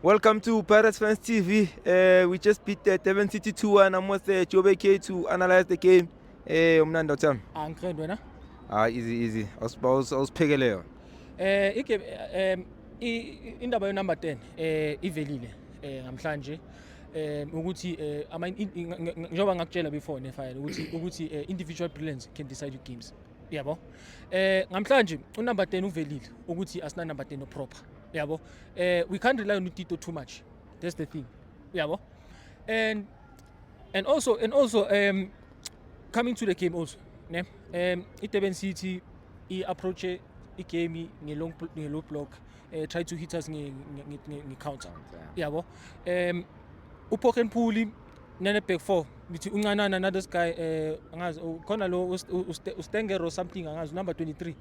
Welcome to Pirates Fans TV. We just beat Devon City 2-1. I'm with Jobe K to analyze the game. Umnandi Otham. Angiqondi wena. Easy. Awusiphekeleyo. Igame indaba yo number 10 ivelile namhlanje ukuthi njengoba ngakutshela before nefile ukuthi individual brilliance can decide your games. Yabo. Namhlanje unumber 10 uvelile ukuthi asina number 10 proper. Yabo. We can't rely on Tito too much. That's the thing. Yabo. And also coming to the game also, ne? Devon City approach game nge-low block, try to hit us nge-counter. Yabo. Upokhenphuli nene back four bithi uncanana another guy angazi khona lo Ustenger or something angazi number 23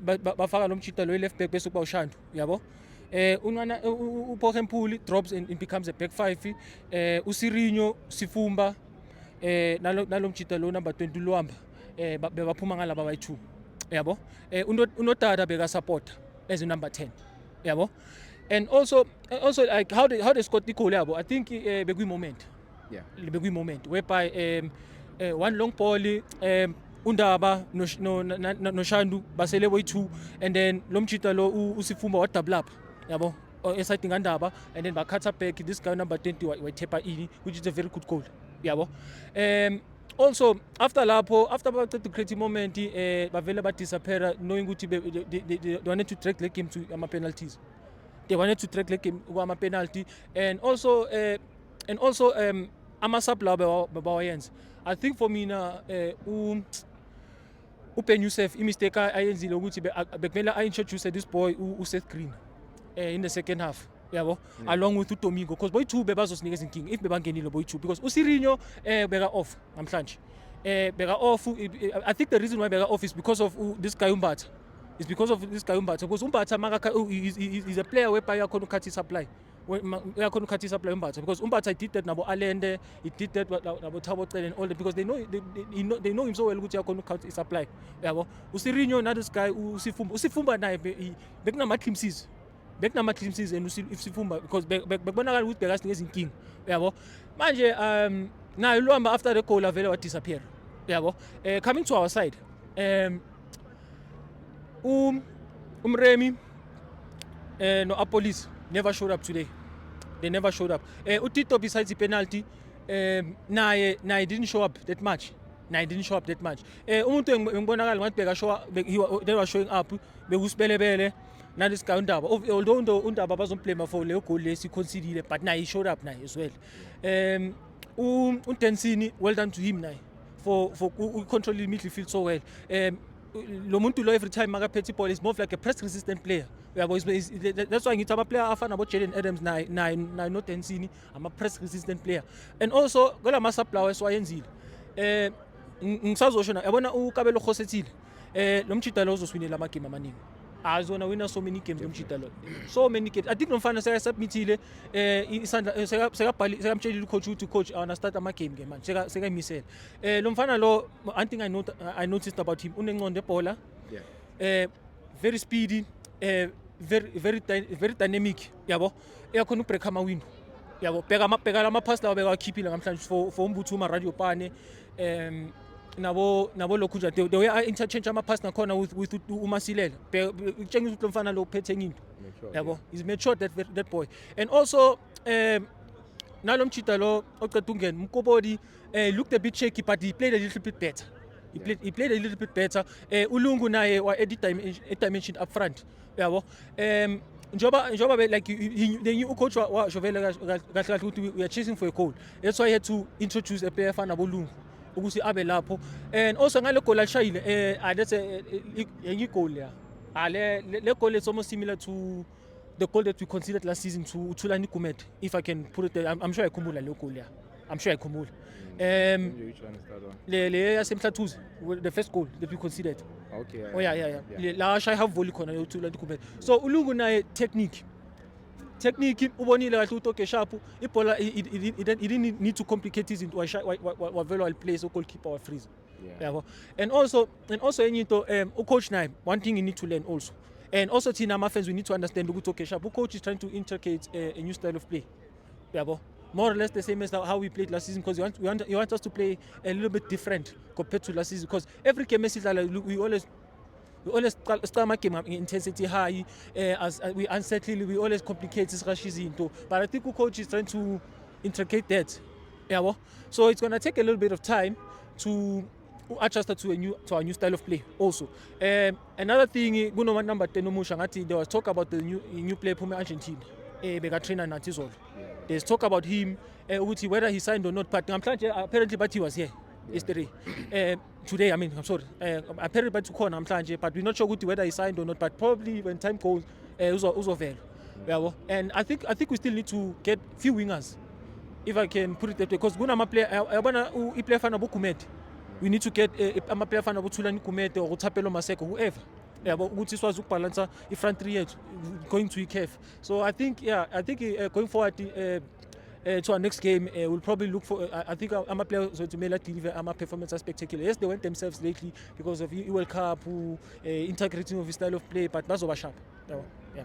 bafaka lo mchita lo left back bese kuba uShandu yabo. Uncana uPokhenphuli drops and becomes a back five. Usirinyo Sifumba nalo mchita lo number 20 luhamba bebaphuma ngalaba bayi2 yabo. Unodada beka support as a number 10 yabo. And also like how they scored the goal yabo, I think bekwi moment whereby one long ball Undaba no Shandu basele boy2 and then lomchita lo Usifumba wa double up yabo exciting Ndaba and then bakhatha back this guy number 20 wa tepa ini, which is a very good goal yabo. Also after the creative moment bavele ba disappear knowing ukuthi they wanted to track the game to ama penalties. They wanted to track the game ama penalty and also ama sub laba bawayenza. I think for me na uPen Youssef mistake ayenzile ukuthi bekumele introduce this boy uSeth Green in the second half yabo along with uDomingo because boy2 bebazozinikeza inkinga if bebangenile boy2 because uSirinyo beka off namhlanje beka off. I think the reason why beka off is because of this guy Umbatha. It's because of this guy Umbatha because Umbatha is a player whereby uyakhona ukhathi supply uyakhona ukhathi supply Umbatha because Umbatha did that nabo Alende, he did that nabo Thabo Cele and all that because they know him so well ukuthi uyakhona ukhathi supply yabo. Usirinyo na this guy Usifumba naye bekunama glimpses and Usifumba because bekubonakala ukuthi bekasinikeza inkinga yabo. Manje nayo luhamba after the goal avele wa disappear yabo. Coming to our side Umremi no Apolis never showed up today. They never showed up. Utito besides the penalty naye didn't show up that much. Umuntu engibonakala ngathi they were showing up bekusibelebele na this guy Undaba. Although Undaba bazomplay for le goal lesi conceded but naye he showed up naye as well. Untensini well done to him naye for controlling midfield so well. Lo muntu lo every time makaphethe ball is more like a press resistant player. That's why ngithi ama player afana bo Jaden Adams naye no Tensini ama press resistant player. And also gola ma supply eswayenzile. Ngisazosho na yabona uKabelo Khosetsile lo mchita lo uzoswinela ama game amaningi. Azona winner so many games lo mchita lo. So many games. I think lo mfana sekasubmitile isandla sekamtshelile coach ukuthi coach ana start ama game ke manje sekayimisela. Lo mfana lo one thing I noticed about him unenqondo ebhola. Very speedy, very dynamic yabo. Uyakhona ubreak ama window. Yabo bheka lama pass lawo bekakhiphile namhlanje for umbuthu uma Radio Pane nabo lokhu nje the way I interchange ama pass nakhona with uMasilela utshengisa ukuthi lo mfana lo phethe into yabo is matured that boy. And also nalo mchita lo oqeda ungena Mkobodi looked a bit shaky but he played a little bit better. He played a little bit better. Ulungu naye wa edit dimension up front yabo. Njoba like the new coach wa Jovela kahle ukuthi we are chasing for a goal. That's why he had to introduce a player fana bolungu ukuthi abe lapho. And also ngale goal ashayile that's a goal ya. Le goal is almost similar to the goal that we considered last season to Thulani Gumet, if I can put it there. I'm sure I khumbula le goal ya. I'm sure I khumbula. Le yasemhlathuze the first goal that we considered. Okay. Oh yeah. La shy have volley khona yo Thulani Gumet. So ulungu naye technique ubonile kahle uToke sharp ibhola he didn't need to complicate his into wa very well play so goalkeeper wa freeze yabo. And also enye into coach naye one thing you need to learn also And also thina ama-fans we need to understand ukuthi okay sharp coach is trying to inculcate a new style of play yabo, more or less the same as how we played last season, because he wants us to play a little bit different compared to last season, because every game we always start my game intensity high, as we unsettle, we always complicate this izinto, but I think the coach is trying to integrate that yabo. So it's going to take a little bit of time to adjust to our new style of play also. Another thing, number 10 umusha ngathi there was talk about the new player from Argentina, beka trainer nathi izolo. There's talk about him, whether he signed or not, but apparently but he was here yesterday. Today, I mean, I'm sorry. Apparently but we're not sure whether he signed or not, but probably when time goes, uzovela. And I think we still need to get few wingers, if I can put it that way, because player fana bokumete. We need to get a player fana bothulani kumete or uThapelo Maseko, whoever. Ukuthi sikwazi ukubalansa i-front three yethu going to ICAF. So I think going forward to our next game, we'll probably look for I think our players to deliver our performance are spectacular. Yes, they went themselves lately because of World Cup, integrating of his style of play, but bazoba sharp. Yeah.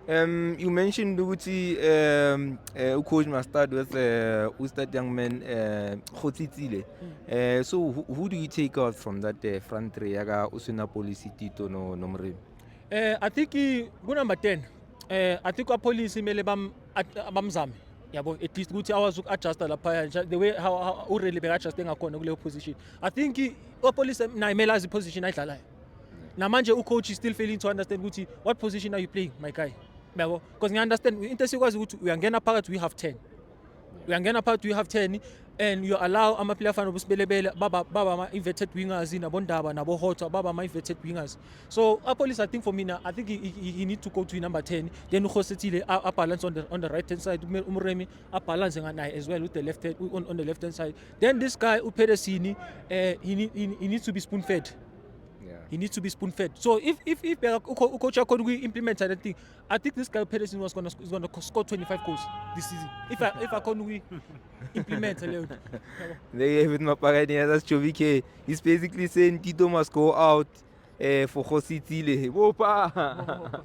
You mentioned ukuthi coach must start with that young man Khotsitsile. So who do you take out from that front three yaga uSinapolisi Tito no Mremi? I think number 10. I think apolisi mele bamzame. Yabo, at least ukuthi awazi uku-adjusta lapha, the way how really beka-adjuste ngakhona kuleyo position. I think apolisi naye mele azi position ayidlalayo. Namanje ucoach is still failing to understand ukuthi what position are you playing, my guy? Because you understand, into sikwazi ukuthi uyangena phakathi we have 10. Uyangena phakathi we have 10 and you allow ama-player fana bosibelebele baba ama-inverted wingers nabondaba nabohotha baba ama-inverted wingers. So Apolis, I think for me now, I think he need to go to number 10. Then uKhosetsile a balance on the right hand side. Umremi a balance naye as well with the left hand on the left hand side. Then this guy Upedesini, he needs to be spoon fed. He needs to be spoon fed. So if coach could implement that thing, I think this guy Pedersen is gonna score 25 goals this season. If I can implement alone. There you have it, Mapagani. That's Chovike. He's basically saying Tito must go out for Khotsitsile. Wopa.